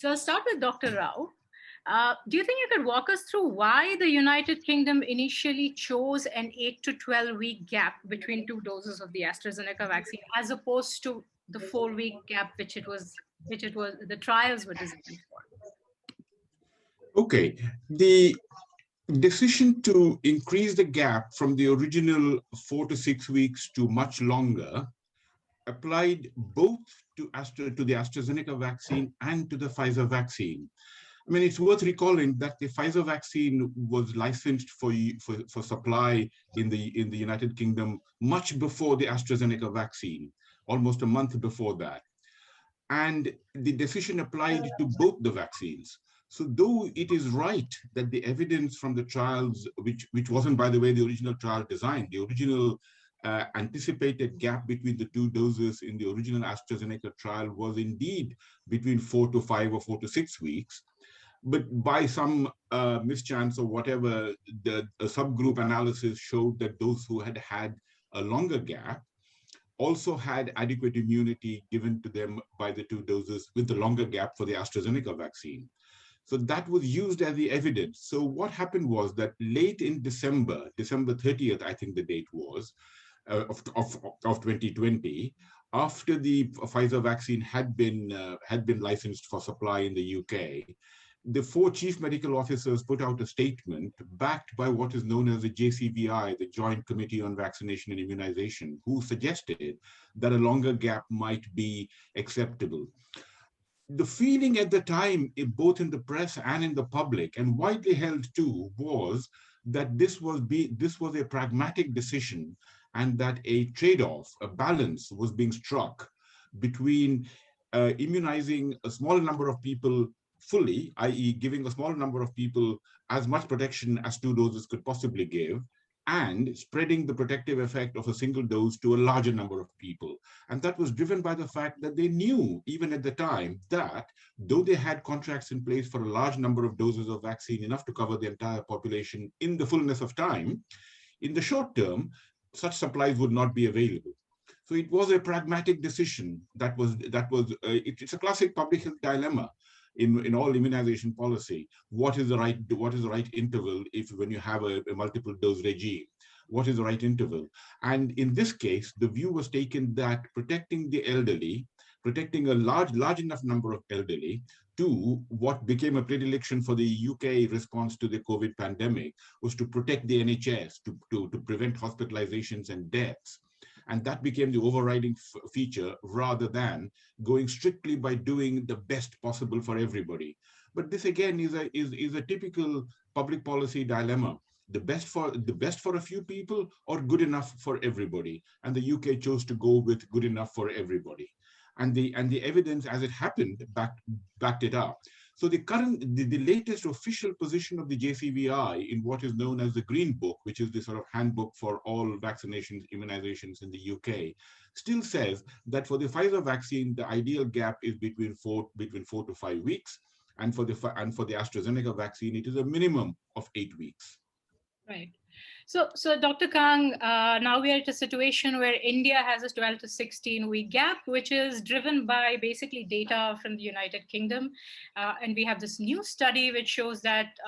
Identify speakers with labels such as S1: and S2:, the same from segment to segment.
S1: So I'll start with Dr. Rao. Do you think you could walk us through why the United Kingdom initially chose an 8 to 12-week gap between two doses of the AstraZeneca vaccine, as opposed to the 4-week gap which the trials were designed for?
S2: Okay, the decision to increase the gap from the original 4 to 6 weeks to much longer applied both to the AstraZeneca vaccine and to the Pfizer vaccine. I mean, it's worth recalling that the Pfizer vaccine was licensed for supply in the United Kingdom much before the AstraZeneca vaccine, almost a month before that. And the decision applied to both the vaccines. So though it is right that the evidence from the trials, which wasn't, by the way, the original trial design, the original anticipated gap between the two doses in the original AstraZeneca trial was indeed between 4 to 5 or 4 to 6 weeks. But by some mischance or whatever, the subgroup analysis showed that those who had had a longer gap also had adequate immunity given to them by the two doses with the longer gap for the AstraZeneca vaccine. So that was used as the evidence. So what happened was that late in December 30th, I think the date was, of 2020, after the Pfizer vaccine had been licensed for supply in the UK, the 4 chief medical officers put out a statement backed by what is known as the JCVI, the Joint Committee on Vaccination and Immunization, who suggested that a longer gap might be acceptable. The feeling at the time, both in the press and in the public, and widely held too, was that this was a pragmatic decision, and that a trade-off, a balance was being struck between immunizing a small number of people fully, i.e. giving a small number of people as much protection as 2 doses could possibly give, and spreading the protective effect of a single dose to a larger number of people. And that was driven by the fact that they knew, even at the time, that though they had contracts in place for a large number of doses of vaccine, enough to cover the entire population in the fullness of time, in the short term, such supplies would not be available. So it was a pragmatic decision it's a classic public health dilemma in all immunization policy. What is the right interval when you have a multiple dose regime? What is the right interval? And in this case, the view was taken that protecting the elderly, protecting a large enough number of elderly, to what became a predilection for the UK response to the COVID pandemic, was to protect the NHS, to prevent hospitalizations and deaths. And that became the overriding feature, rather than going strictly by doing the best possible for everybody. But this again is a typical public policy dilemma. The best for a few people, or good enough for everybody. And the UK chose to go with good enough for everybody. And the evidence, as it happened, backed it up. So the latest official position of the JCVI in what is known as the Green Book, which is the sort of handbook for all vaccinations, immunizations in the UK, still says that for the Pfizer vaccine, the ideal gap is between 4 to 5 weeks, and for the AstraZeneca vaccine, it is a minimum of 8 weeks.
S1: Right. So Dr. Kang, now we are at a situation where India has a 12 to 16-week gap, which is driven by basically data from the United Kingdom. And we have this new study which shows that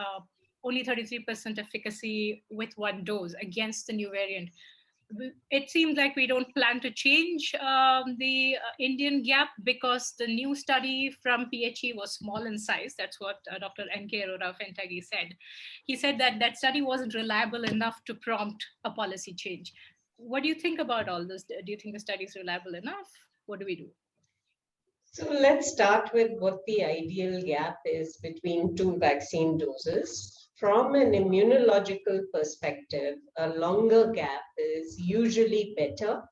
S1: only 33% efficacy with 1 dose against the new variant. It seems like we don't plan to change the Indian gap, because the new study from PHE was small in size. That's what Dr. N.K. Arora-Fentagi said. He said that that study wasn't reliable enough to prompt a policy change. What do you think about all this? Do you think the study is reliable enough? What do we do?
S3: So let's start with what the ideal gap is between 2 vaccine doses. From an immunological perspective, a longer gap is usually better,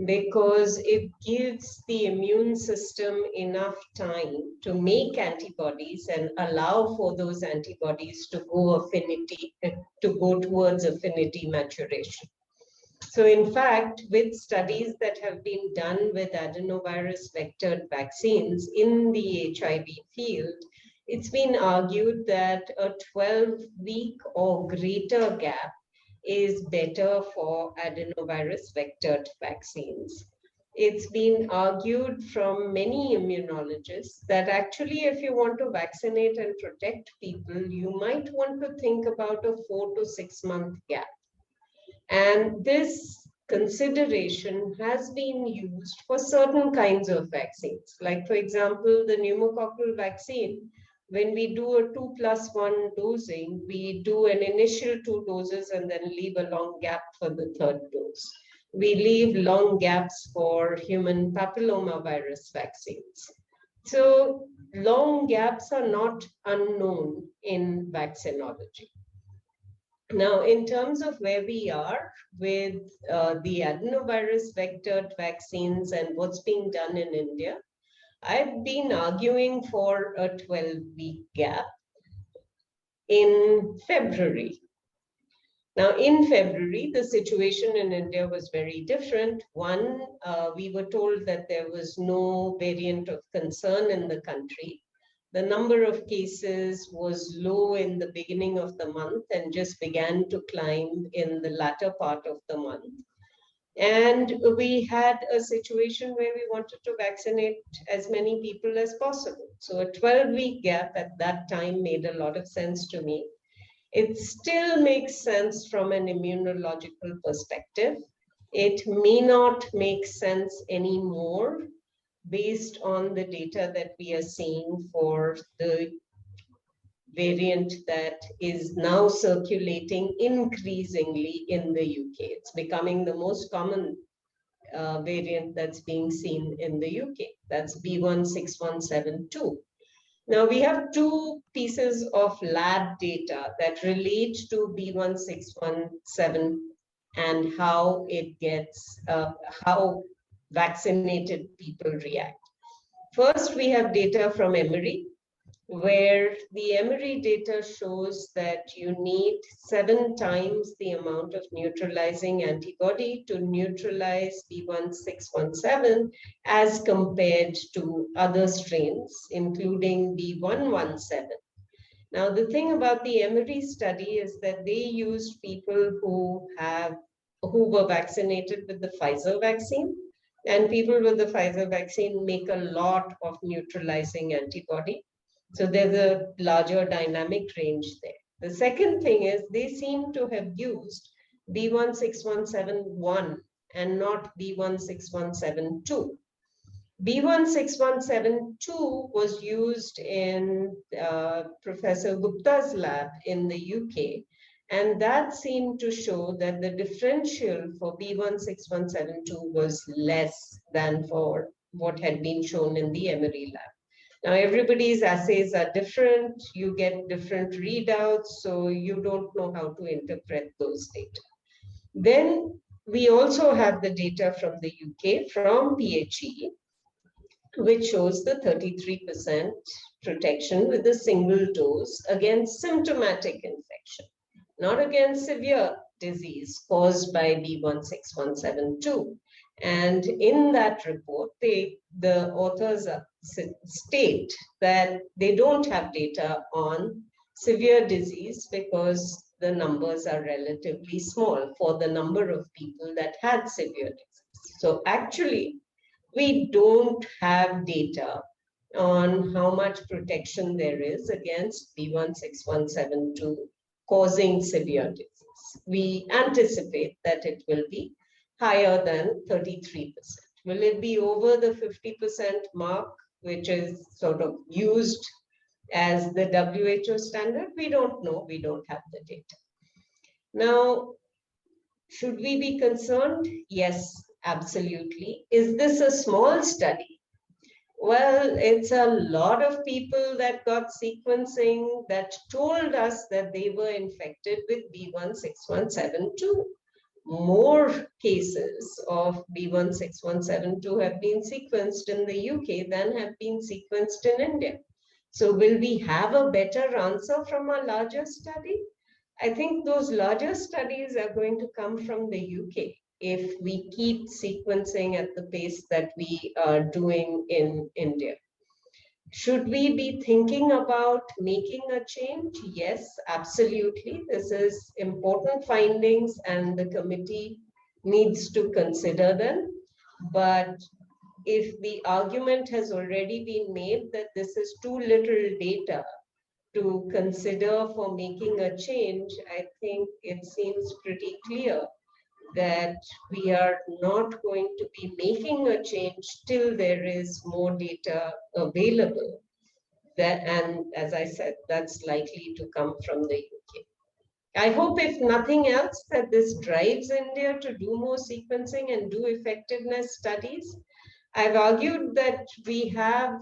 S3: because it gives the immune system enough time to make antibodies and allow for those antibodies to go towards affinity maturation. So in fact, with studies that have been done with adenovirus vectored vaccines in the HIV field, it's been argued that a 12-week or greater gap is better for adenovirus vectored vaccines. It's been argued from many immunologists that actually, if you want to vaccinate and protect people, you might want to think about a 4 to 6 month gap. And this consideration has been used for certain kinds of vaccines. Like, for example, the pneumococcal vaccine, when we do a 2+1 dosing, we do an initial 2 doses and then leave a long gap for the third dose. We leave long gaps for human papillomavirus vaccines. So long gaps are not unknown in vaccinology. Now, in terms of where we are with the adenovirus vectored vaccines and what's being done in India, I've been arguing for a 12-week gap in February. Now, in February, the situation in India was very different. One, we were told that there was no variant of concern in the country. The number of cases was low in the beginning of the month and just began to climb in the latter part of the month. And we had a situation where we wanted to vaccinate as many people as possible. So a 12-week gap at that time made a lot of sense to me. It still makes sense from an immunological perspective. It may not make sense anymore based on the data that we are seeing for the variant that is now circulating increasingly in the UK. It's becoming the most common variant that's being seen in the UK. That's B16172. Now, we have two pieces of lab data that relate to B1617 and how it gets, how vaccinated people react. First, we have data from Emory, where the Emory data shows that you need 7 times the amount of neutralizing antibody to neutralize B1617 as compared to other strains, including B117. Now, the thing about the Emory study is that they used people who were vaccinated with the Pfizer vaccine, and people with the Pfizer vaccine make a lot of neutralizing antibody. So there's a larger dynamic range there. The second thing is they seem to have used B16171 and not B16172. B16172 was used in Professor Gupta's lab in the UK, and that seemed to show that the differential for B16172 was less than for what had been shown in the Emory lab. Now, everybody's assays are different. You get different readouts, so you don't know how to interpret those data. Then we also have the data from the UK, from PHE, which shows the 33% protection with a single dose against symptomatic infection, not against severe disease caused by B16172. And in that report, the authors state that they don't have data on severe disease because the numbers are relatively small for the number of people that had severe disease. So actually, we don't have data on how much protection there is against B16172 causing severe disease. We anticipate that it will be higher than 33%. Will it be over the 50% mark, which is sort of used as the WHO standard? We don't know. We don't have the data. Now, should we be concerned? Yes, absolutely. Is this a small study? Well, it's a lot of people that got sequencing that told us that they were infected with B16172. More cases of B16172 have been sequenced in the UK than have been sequenced in India. So will we have a better answer from a larger study? I think those larger studies are going to come from the UK if we keep sequencing at the pace that we are doing in India. Should we be thinking about making a change? Yes, absolutely. This is important findings and the committee needs to consider them. But if the argument has already been made that this is too little data to consider for making a change, I think it seems pretty clear that we are not going to be making a change till there is more data available. And as I said, that's likely to come from the UK. I hope, if nothing else, that this drives India to do more sequencing and do effectiveness studies. I've argued that we have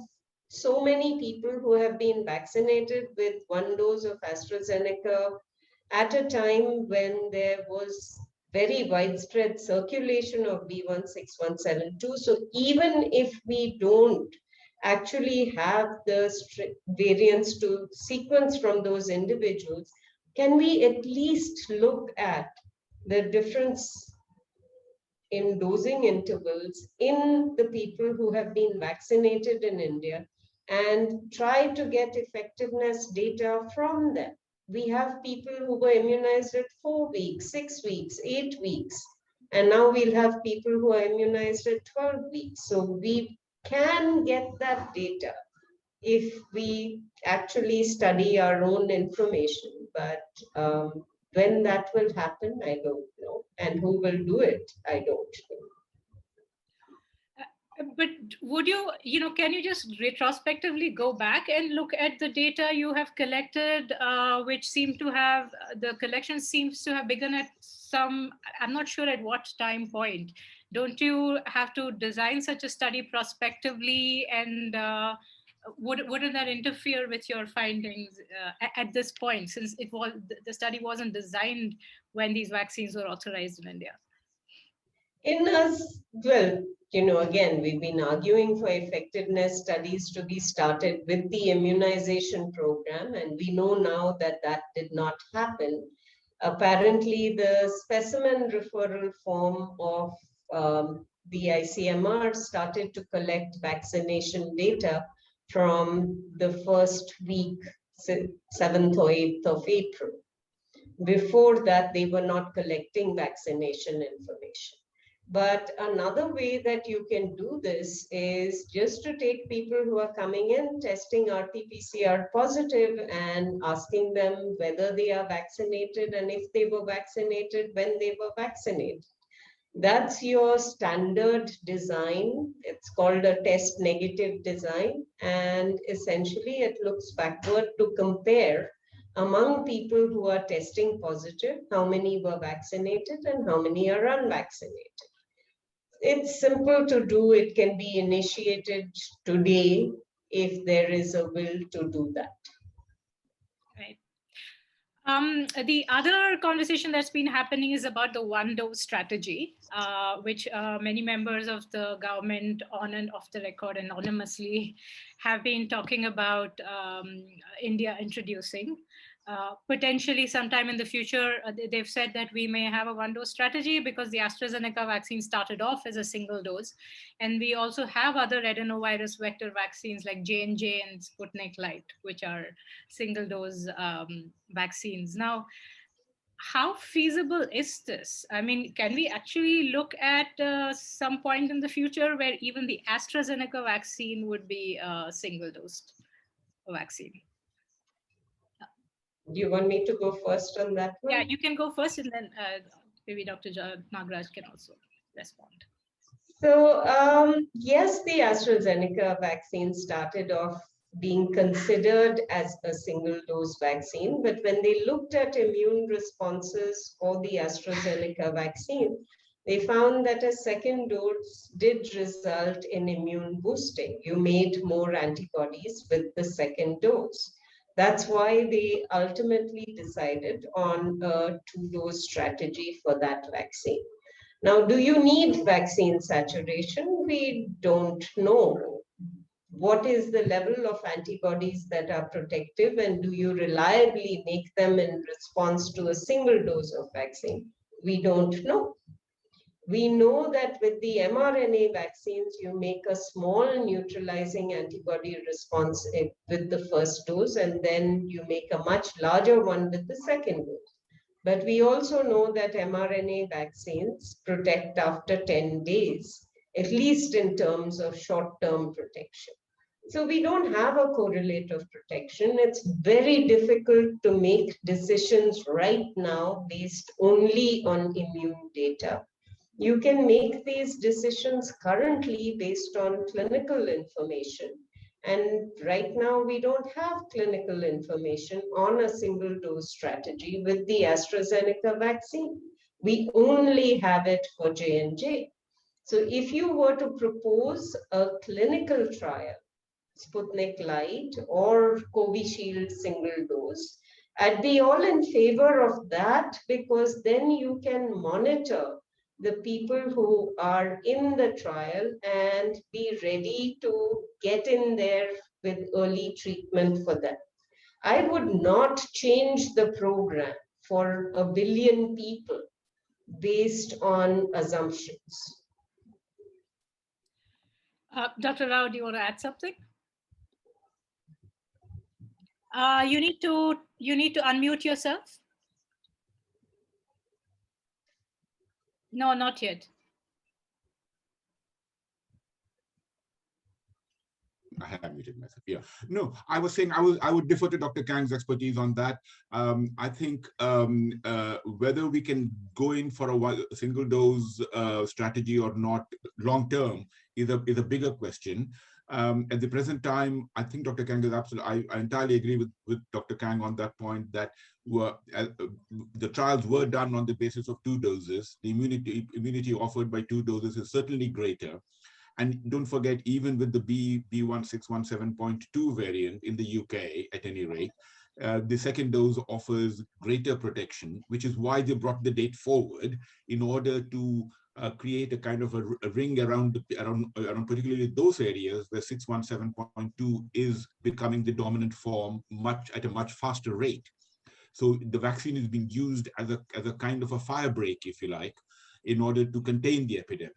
S3: so many people who have been vaccinated with one dose of AstraZeneca at a time when there was very widespread circulation of B.1.617.2. So even if we don't actually have the variants to sequence from those individuals, can we at least look at the difference in dosing intervals in the people who have been vaccinated in India and try to get effectiveness data from them? We have people who were immunized at 4 weeks, 6 weeks, 8 weeks, and now we'll have people who are immunized at 12 weeks. So we can get that data if we actually study our own information. But when that will happen, I don't know. And who will do it, I don't know.
S1: But would you, can you just retrospectively go back and look at the data you have collected, which seem to have, the collection seems to have begun at some, I'm not sure at what time point. Don't you have to design such a study prospectively, and wouldn't that interfere with your findings at this point, since the study wasn't designed when these vaccines were authorized in India?
S3: Again, we've been arguing for effectiveness studies to be started with the immunization program, and we know now that that did not happen. Apparently, the specimen referral form of the ICMR started to collect vaccination data from the first week, 7th or 8th of April. Before that, they were not collecting vaccination information. But another way that you can do this is just to take people who are coming in, testing RT-PCR positive, and asking them whether they are vaccinated, and if they were vaccinated, when they were vaccinated. That's your standard design. It's called a test negative design. And essentially, it looks backward to compare among people who are testing positive, how many were vaccinated and how many are unvaccinated. It's simple to do. It can be initiated today if there is a will to do that.
S1: Right. The other conversation that's been happening is about the one-dose strategy, which many members of the government on and off the record anonymously have been talking about India introducing. Potentially sometime in the future, they've said that we may have a one-dose strategy because the AstraZeneca vaccine started off as a single dose. And we also have other adenovirus vector vaccines like J&J and Sputnik Light, which are single-dose vaccines. Now, how feasible is this? I mean, can we actually look at some point in the future where even the AstraZeneca vaccine would be a single-dose vaccine?
S3: Do you want me to go first on that one?
S1: Yeah, you can go first, and then maybe Dr. Nagaraj can also respond.
S3: So yes, the AstraZeneca vaccine started off being considered as a single dose vaccine, but when they looked at immune responses for the AstraZeneca vaccine, they found that a second dose did result in immune boosting. You made more antibodies with the second dose. That's why they ultimately decided on a two-dose strategy for that vaccine. Now, do you need vaccine saturation? We don't know. What is the level of antibodies that are protective, and do you reliably make them in response to a single dose of vaccine? We don't know. We know that with the mRNA vaccines, you make a small neutralizing antibody response with the first dose, and then you make a much larger one with the second dose. But we also know that mRNA vaccines protect after 10 days, at least in terms of short-term protection. So we don't have a correlate of protection. It's very difficult to make decisions right now based only on immune data. You can make these decisions currently based on clinical information. And right now, we don't have clinical information on a single dose strategy with the AstraZeneca vaccine. We only have it for J&J. So if you were to propose a clinical trial, Sputnik Light or Covishield single dose, I'd be all in favor of that, because then you can monitor the people who are in the trial and be ready to get in there with early treatment for them. I would not change the program for 1 billion people based on assumptions.
S1: Dr. Rao, do you want to add something? You need to unmute yourself. No, not yet.
S2: I have muted myself. Yeah. No, I was saying I would defer to Dr. Kang's expertise on that. I think whether we can go in for a single dose strategy or not long term is a bigger question. At the present time, I think Dr. Kang is absolutely. I entirely agree with Dr. Kang on that point that the trials were done on the basis of 2 doses. The immunity offered by 2 doses is certainly greater. And don't forget, even with the B.1.617.2 variant in the UK, at any rate, the second dose offers greater protection, which is why they brought the date forward in order to create a kind of a ring around particularly those areas where 617.2 is becoming the dominant form at a much faster rate. So the vaccine is being used as a kind of a fire break, if you like, in order to contain the epidemic.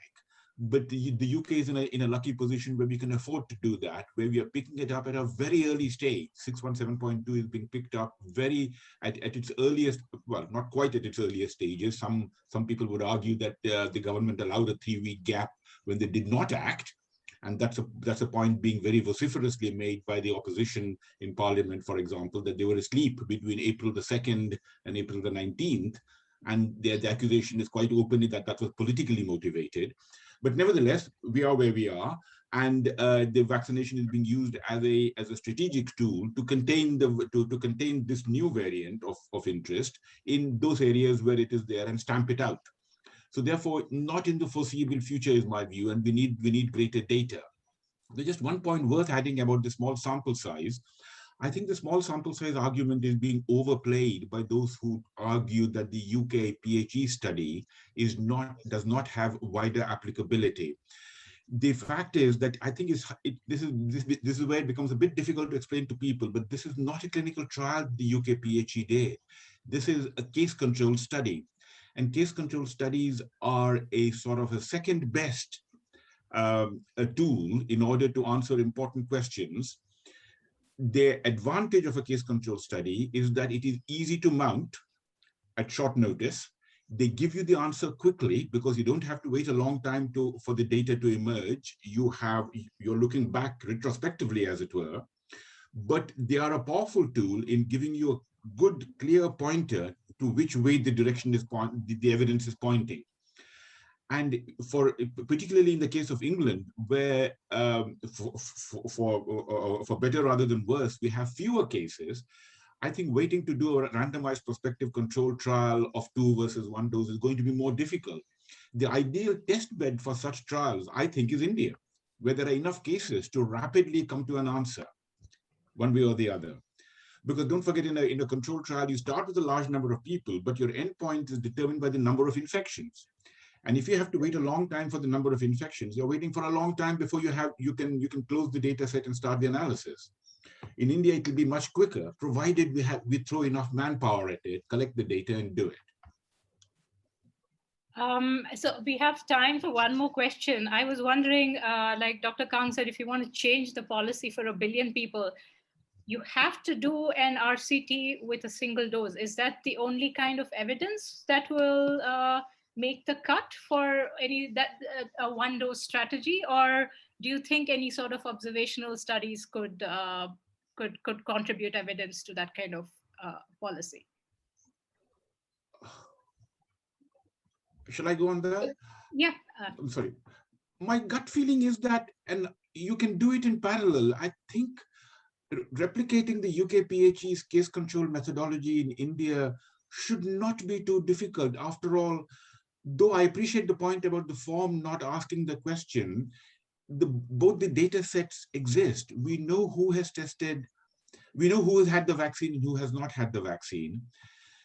S2: But the UK is in a lucky position where we can afford to do that, where we are picking it up at a very early stage. 617.2 is being picked up at its earliest, well, not quite at its earliest stages. Some people would argue that the government allowed a 3-week gap when they did not act. And that's a point being very vociferously made by the opposition in Parliament, for example, that they were asleep between April the 2nd and April the 19th. And the accusation is quite openly that was politically motivated. But nevertheless, we are where we are, and the vaccination is being used as a strategic tool to contain this new variant of interest in those areas where it is there and stamp it out. So therefore, not in the foreseeable future is my view, and we need greater data. There's just one point worth adding about the small sample size. I think the small sample size argument is being overplayed by those who argue that the UK PHE study does not have wider applicability. The fact is that I think this is where it becomes a bit difficult to explain to people, but this is not a clinical trial the UK PHE did. This is a case-controlled study. And case-controlled studies are a sort of a second best a tool in order to answer important questions. The advantage of a case control study is that it is easy to mount at short notice. They give you the answer quickly because you don't have to wait a long time for the data to emerge. You're looking back retrospectively, as it were, but they are a powerful tool in giving you a good, clear pointer to which way the evidence is pointing. And particularly in the case of England, where for better rather than worse, we have fewer cases, I think waiting to do a randomized prospective control trial of 2 versus 1 dose is going to be more difficult. The ideal test bed for such trials, I think, is India, where there are enough cases to rapidly come to an answer, one way or the other. Because don't forget, in a control trial, you start with a large number of people, but your endpoint is determined by the number of infections. And if you have to wait a long time for the number of infections, you're waiting for a long time before you can close the data set and start the analysis. In India, it will be much quicker, provided we throw enough manpower at it, collect the data, and do it.
S1: So we have time for one more question. I was wondering, like Dr. Kang said, if you want to change the policy for 1 billion people, you have to do an RCT with a single dose. Is that the only kind of evidence that will make the cut for any that a one dose strategy, or do you think any sort of observational studies could contribute evidence to that kind of policy?
S2: Shall I go on that?
S1: Yeah.
S2: I'm sorry. My gut feeling is that, and you can do it in parallel. I think replicating the UK PHE's case control methodology in India should not be too difficult. After all, though I appreciate the point about the form not asking the question, both the data sets exist. We know who has tested, we know who has had the vaccine and who has not had the vaccine.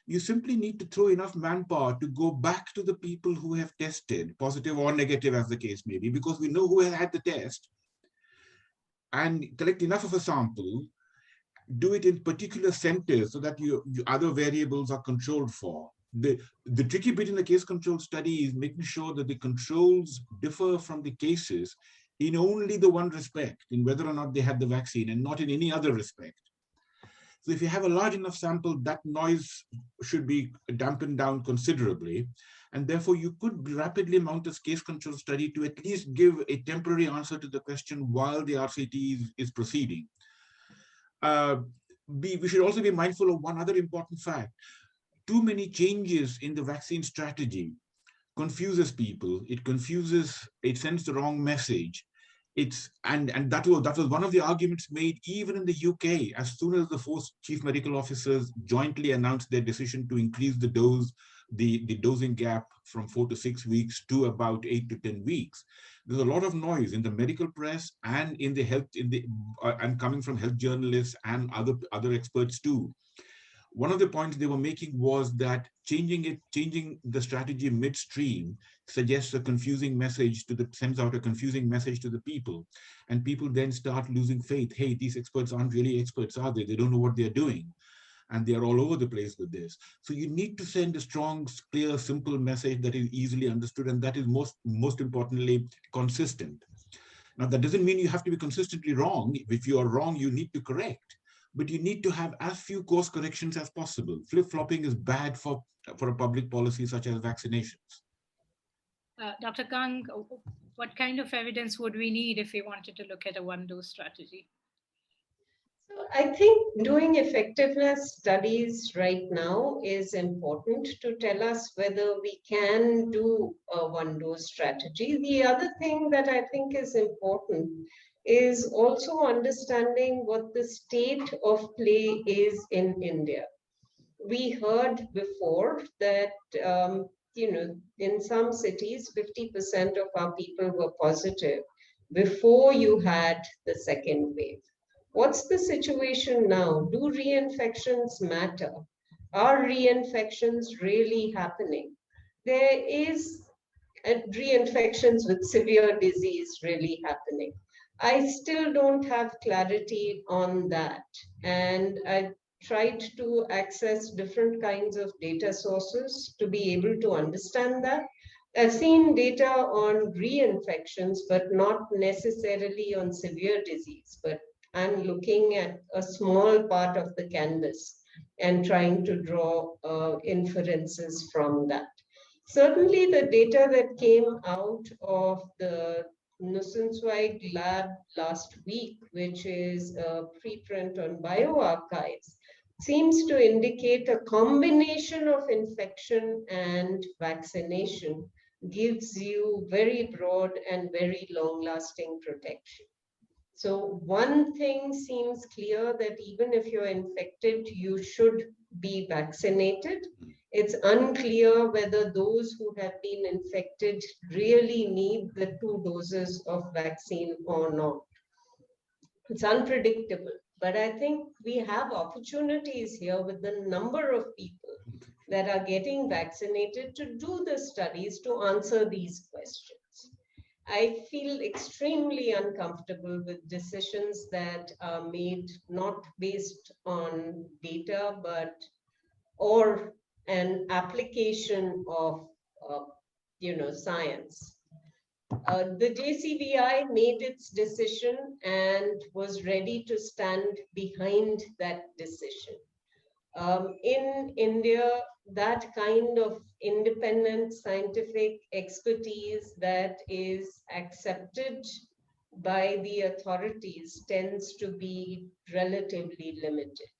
S2: You simply need to throw enough manpower to go back to the people who have tested, positive or negative as the case may be, because we know who has had the test, and collect enough of a sample, do it in particular centers so that your other variables are controlled for. The tricky bit in the case control study is making sure that the controls differ from the cases in only the one respect, in whether or not they had the vaccine, and not in any other respect. So if you have a large enough sample, that noise should be dampened down considerably. And therefore, you could rapidly mount a case control study to at least give a temporary answer to the question while the RCT is proceeding. We should also be mindful of one other important fact. Too many changes in the vaccine strategy confuses people. It sends the wrong message. And that was one of the arguments made even in the UK. As soon as the 4 chief medical officers jointly announced their decision to increase the dosing gap from 4 to 6 weeks to about 8 to 10 weeks, there's a lot of noise in the medical press and in the health, and coming from health journalists and other experts too. One of the points they were making was that changing the strategy midstream sends out a confusing message to the people, and people then start losing faith. Hey, these experts aren't really experts, are they? They don't know what they're doing, and they are all over the place with this. So you need to send a strong, clear, simple message that is easily understood, and that is most importantly consistent. Now, that doesn't mean you have to be consistently wrong. If you are wrong, you need to correct. But you need to have as few course corrections as possible. Flip-flopping is bad for a public policy such as vaccinations.
S1: Dr. Kang, what kind of evidence would we need if we wanted to look at a one-dose strategy?
S3: So I think doing effectiveness studies right now is important to tell us whether we can do a one-dose strategy. The other thing that I think is important is also understanding what the state of play is in India. We heard before that, in some cities, 50% of our people were positive before you had the second wave. What's the situation now? Do reinfections matter? Are reinfections really happening? There is reinfections with severe disease really happening. I still don't have clarity on that. And I tried to access different kinds of data sources to be able to understand that. I've seen data on reinfections, but not necessarily on severe disease. But I'm looking at a small part of the canvas and trying to draw inferences from that. Certainly, the data that came out of the Nussensweig lab last week, which is a preprint on bioarchives, seems to indicate a combination of infection and vaccination gives you very broad and very long-lasting protection. So one thing seems clear, that even if you're infected, you should be vaccinated. It's unclear whether those who have been infected really need the 2 doses of vaccine or not. It's unpredictable, but I think we have opportunities here with the number of people that are getting vaccinated to do the studies to answer these questions. I feel extremely uncomfortable with decisions that are made not based on data, or an application of, science. The JCVI made its decision and was ready to stand behind that decision. In India, that kind of independent scientific expertise that is accepted by the authorities tends to be relatively limited.